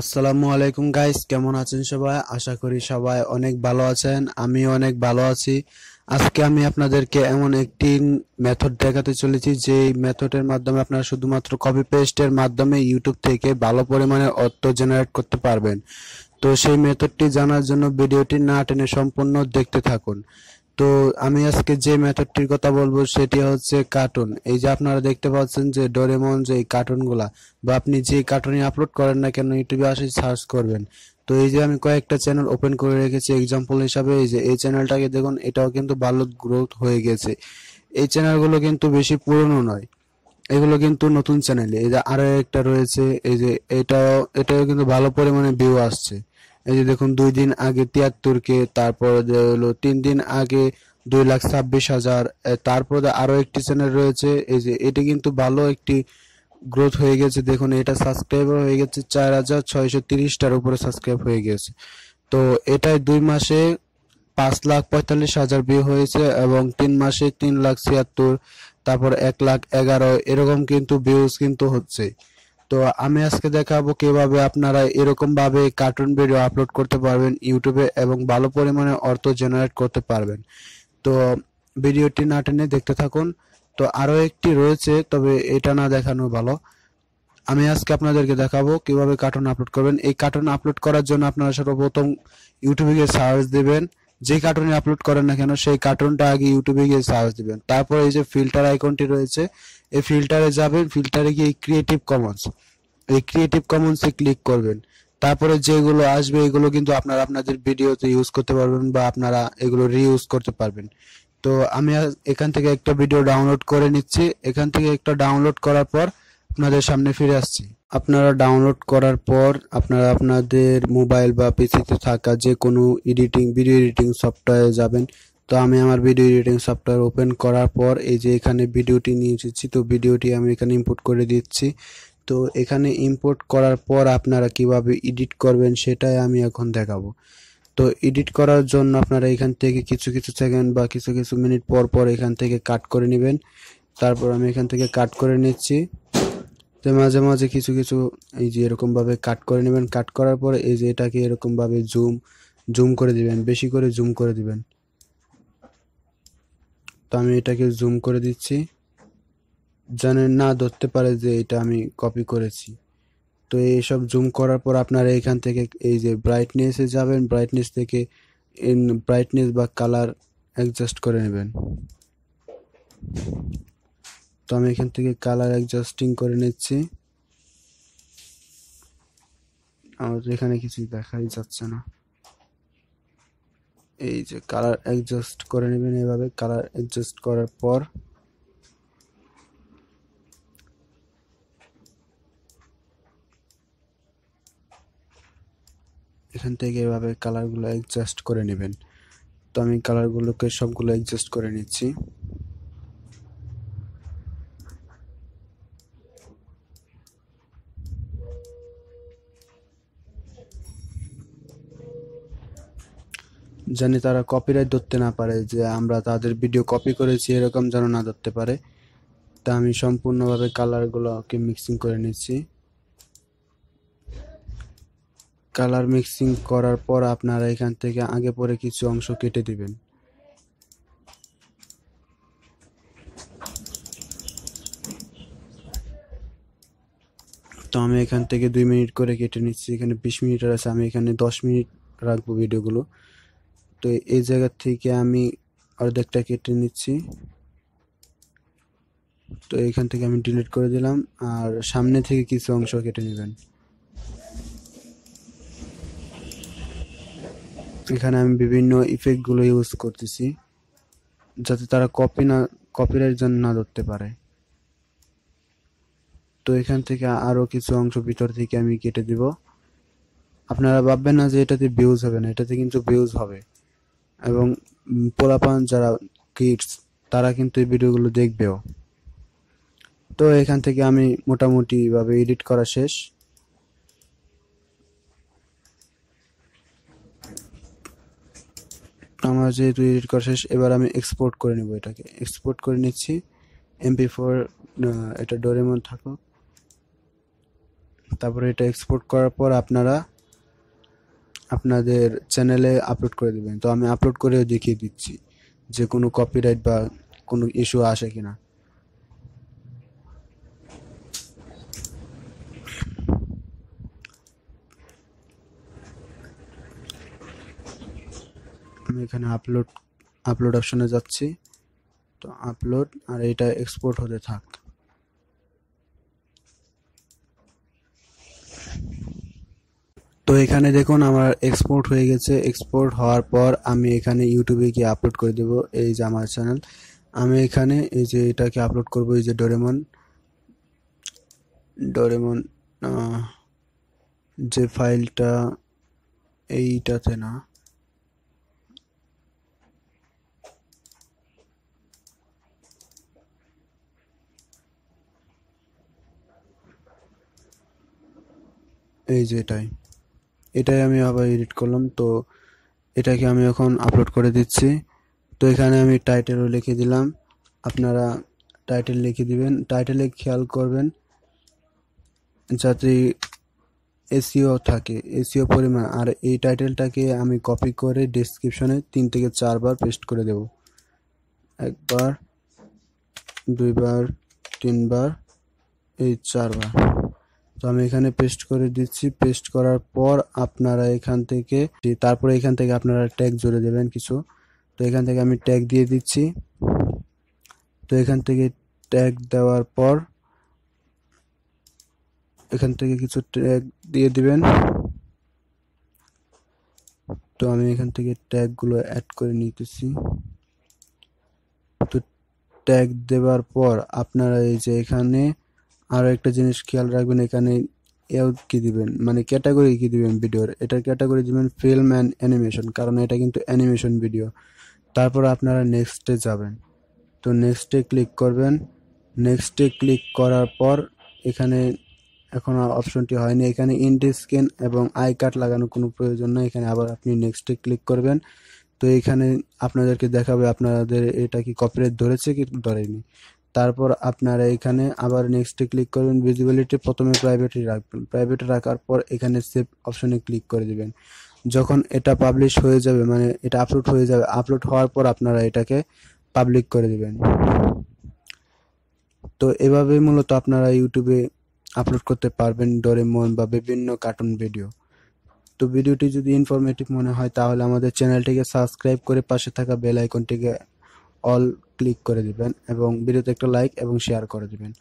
আসসালামু আলাইকুম গাইস, কেমন আছেন সবাই? আশা করি সবাই অনেক ভালো আছেন। আমি অনেক ভালো আছি। আজকে আমি আপনাদেরকে এমন একটি মেথড দেখাতে চলেছি যে মেথডের মাধ্যমে আপনারা শুধুমাত্র কপি পেস্টের মাধ্যমে ইউটিউব থেকে ভালো পরিমাণে অর্থ জেনারেট করতে পারবেন। তো সেই মেথডটি জানার জন্য ভিডিওটি না টেনে সম্পূর্ণ দেখতে থাকুন। তো আমি আজকে যে মেথডটির কথা বলবো সেটি হচ্ছে কার্টুন। এই যে আপনারা দেখতে পাচ্ছেন যে ডোরেমন যে কার্টুনগুলা বা আপনি যে কার্টুনই আপলোড করেন না কেন ইউটিউবে আসে সার্চ করবেন। তো এই যে আমি কয়েকটা চ্যানেল ওপেন করে রেখেছি এক্সাম্পল হিসাবে। এই যে এই চ্যানেলটাকে দেখুন, এটাও কিন্তু ভালো গ্রোথ হয়ে গেছে। এই চ্যানেলগুলো কিন্তু বেশি পুরনো নয়, এগুলো কিন্তু নতুন চ্যানেল। এই যে আরো একটা রয়েছে, এই যে এটাও কিন্তু ভালো পরিমাণে ভিউ আসছে। এই যে দেখুন 2 দিন আগে 73K, তারপর হলো 3 দিন আগে 2,26,000। তারপর আরো একটি চ্যানেল রয়েছে, এই যে এটি কিন্তু ভালো একটি গ্রোথ হয়ে গেছে। দেখুন এটা সাবস্ক্রাইবার হয়ে গেছে 4,630টার উপরে সাবস্ক্রাইব হয়ে গেছে। তো এটাই 2 মাসে 5,45,000 ভিউ হয়েছে এবং 3 মাসে 3,76,000, তারপর 1,11,000 এরকম কিন্তু ভিউজ কিন্তু হচ্ছে। তো আমি আজকে দেখাবো কিভাবে আপনারা এরকম ভাবে কার্টুন ভিডিও আপলোড করতে পারবেন ইউটিউবে এবং ভালো পরিমাণে অর্থ জেনারেট করতে পারবেন। তো ভিডিওটি না টেনে দেখতে থাকুন। তো আরো একটি রয়েছে, তবে এটা না দেখানো ভালো। আমি আজকে আপনাদেরকে দেখাবো কিভাবে কার্টুন আপলোড করবেন। এই কার্টুন আপলোড করার জন্য আপনারা সর্বপ্রথম ইউটিউবে গিয়ে সার্চ দিবেন। যে কার্টুনে আপলোড করেন না কেন সেই কার্টুনটা আগে ইউটিউবে গিয়ে সার্চ দিবেন। তারপর এই যে ফিল্টার আইকনটি রয়েছে, এই ফিল্টারে যাবেন। ফিল্টারে গিয়ে ক্রিয়েটিভ কমন্স, এই ক্রিয়েটিভ কমন্সে ক্লিক করবেন। তারপরে যেগুলো আসবে এগুলো কিন্তু আপনারা আপনাদের ভিডিওতে ইউজ করতে পারবেন বা আপনারা এগুলো রিইউজ করতে পারবেন। তো আমি এখান থেকে একটা ভিডিও ডাউনলোড করে নিচ্ছি। এখান থেকে একটা ডাউনলোড করার পর আপনাদের সামনে ফিরে আসছি। আপনারা ডাউনলোড করার পর আপনারা আপনাদের মোবাইল বা পিসিতে থাকা যে কোনো ভিডিও এডিটিং সফটওয়্যারে যাবেন। তো আমি আমার ভিডিও এডিটিং সফটওয়্যার ওপেন করার পর এই যে এখানে ভিডিওটি নিয়ে এসেছি, তো ভিডিওটি আমি এখানে ইম্পোর্ট করে দিচ্ছি। তো এখানে ইম্পোর্ট করার পর আপনারা কিভাবে এডিট করবেন সেটাই আমি এখন দেখাবো। তো এডিট করার জন্য আপনারা এখান থেকে কিছু কিছু সেকেন্ড বা কিছু কিছু মিনিট পর পর এখান থেকে কাট করে নেবেন। তারপর আমি এখান থেকে কাট করে নিচ্ছি। তো মাঝে মাঝে কিছু কিছু এই যে এরকম ভাবে কাট করে নেবেন। কাট করার পরে এই যে এটাকে এরকম ভাবে জুম জুম করে দিবেন, বেশি করে জুম করে দিবেন। তো আমি এটাকে জুম করে দিচ্ছি, যেন না ধরতে পারে যে এটা আমি কপি করেছি। তো এইসব জুম করার পর আপনারা এখান থেকে এই যে ব্রাইটনেসে যাবেন। ব্রাইটনেস থেকে ব্রাইটনেস বা কালার অ্যাডজাস্ট করে নেবেন। তো আমি এখান থেকে কালার অ্যাডজাস্টিং করে নিচ্ছি। আমার এখানে কিছু দেখাই যাচ্ছে না। এই যে কালার অ্যাডজাস্ট করে নেবেন। এভাবে কালার অ্যাডজাস্ট করার পর এখান থেকে এভাবে কালারগুলো অ্যাডজাস্ট করে নেবেন। তো আমি কালারগুলোকে সবগুলো অ্যাডজাস্ট করে নিচ্ছি। জানি তারা কপিরাইট ধরতে না পারে, যে আমরা তাদের ভিডিও কপি করেছি এরকম যেন না ধরতে পারে। তা আমি সম্পূর্ণভাবে কালারগুলোকে মিক্সিং করে নিচ্ছি। কালার মিক্সিং করার পর আপনারা এখান থেকে আগে পরে কিছু অংশ কেটে দিবেন। তো আমি এখান থেকে 2 মিনিট করে কেটে নিচ্ছি। এখানে 20 মিনিটের আছে, আমি এখানে 10 মিনিট রাখবো ভিডিওগুলো। তো এই জায়গা থেকে আমি অর্ধেকটা কেটে নিচ্ছি। তো এখান থেকে আমি ডিলিট করে দিলাম, আর সামনে থেকে কিছু অংশ কেটে নেবেন। এখানে আমি বিভিন্ন ইফেক্টগুলো ইউজ করতেছি যাতে তারা কপিরাইট যেন না ধরতে পারে। তো এখান থেকে আরো কিছু অংশ ভিতর থেকে আমি কেটে দিব। আপনারা ভাববেন না যে এটাতে ভিউজ হবে না, এটাতে কিন্তু ভিউজ হবে এবং পোলাপান যারা কিডস তারা কিন্তু এই ভিডিওগুলো দেখবেও। তো এখান থেকে আমি মোটামুটি ভাবে এডিট করা শেষ। আমার যেহেতু এডিট করা শেষ, এবার আমি এক্সপোর্ট করে নেব। এটাকে এক্সপোর্ট করে নিচ্ছি MP4। এটা ডোরেমন থাকুক। তারপরে এটা এক্সপোর্ট করার পর আপনারা আপনাদের চ্যানেলে আপলোড করে দেবেন। তো আমি আপলোড করেও দেখিয়ে দিচ্ছি যে কোনো কপিরাইট বা কোনো ইস্যু আসে কিনা। আমি এখানে আপলোড অপশনে যাচ্ছি, তো আপলোড, আর এটা এক্সপোর্ট হতে থাক। তো এখানে দেখুন আমার এক্সপোর্ট হয়ে গেছে। এক্সপোর্ট হওয়ার পর আমি এখানে ইউটিউবে গিয়ে আপলোড করে দেব। এই যে আমার চ্যানেল, আমি এখানে এই যে এটাকে আপলোড করব। এই যে ডোরেমন যে ফাইলটা, এইটাতে না, এই যে এটাই আমি আবার এডিট করলাম। তো এটাকে আমি এখন আপলোড করে দিচ্ছি। তো এখানে আমি টাইটেলও লিখে দিলাম। আপনারা টাইটেল লিখে দিবেন। টাইটেলে খেয়াল করবেন যাতে এসইও থাকে, এসইও পরিমাণ। আর এই টাইটেলটাকে আমি কপি করে ডেসক্রিপশনে 3 থেকে 4 বার পেস্ট করে দেব। একবার, দুইবার, 3 বার, এই 4 বার। তো আমি এখানে পেস্ট করে দিচ্ছি। পেস্ট করার পর আপনারা তারপরে এখান থেকে আপনারা ট্যাগ জুড়ে দেবেন কিছু। তো এখান থেকে আমি ট্যাগ দিয়ে দিচ্ছি। তো এখান থেকে ট্যাগ দেওয়ার পর এখান থেকে কিছু ট্যাগ দিয়ে দিবেন। তো আমি এখান থেকে ট্যাগগুলো অ্যাড করে নিতেছি। তো ট্যাগ দেওয়ার পর আপনারা এই যে এখানে আরো একটা জিনিস খেয়াল রাখবেন, এখানে কি দিবেন, মানে ক্যাটাগরি কি দিবেন ভিডিওর। এটার ক্যাটাগরি দিবেন ফিল্ম অ্যান্ড অ্যানিমেশন, কারণ এটা কিন্তু অ্যানিমেশন ভিডিও। তারপর আপনারা নেক্সটে যাবেন। তো নেক্সটে ক্লিক করবেন। নেক্সটে ক্লিক করার পর এখানে এখন অপশনটি হয়নি। এখানে ইন্ড স্ক্রিন এবং আই কার্ড লাগানোর কোনো প্রয়োজন নেই। এখানে আবার আপনি নেক্সটে ক্লিক করবেন। তো এখানে আপনাদেরকে দেখাবে আপনাদের এটা কি কপিরাইট ধরেছে কি ধরেনি। তারপর আপনারা এখানে আবার নেক্সটে ক্লিক করবেন। ভিজিবিলিটি প্রথমে প্রাইভেটে রাখবেন। প্রাইভেটে রাখার পর এখানে সেভ অপশনে ক্লিক করে দিবেন। যখন এটা পাবলিশ হয়ে যাবে, মানে এটা আপলোড হয়ে যাবে, আপলোড হওয়ার পর আপনারা এটাকে পাবলিক করে দিবেন। তো এভাবে মূলত আপনারা ইউটিউবে আপলোড করতে পারবেন ডোরেমন বা বিভিন্ন কার্টুন ভিডিও। তো ভিডিওটি যদি ইনফরমেটিভ মনে হয় তাহলে আমাদের চ্যানেলটিকে সাবস্ক্রাইব করে পাশে থাকা বেল আইকনটিকে অল ক্লিক করে দিবেন এবং ভিডিওতে একটা লাইক এবং শেয়ার করে দিবেন।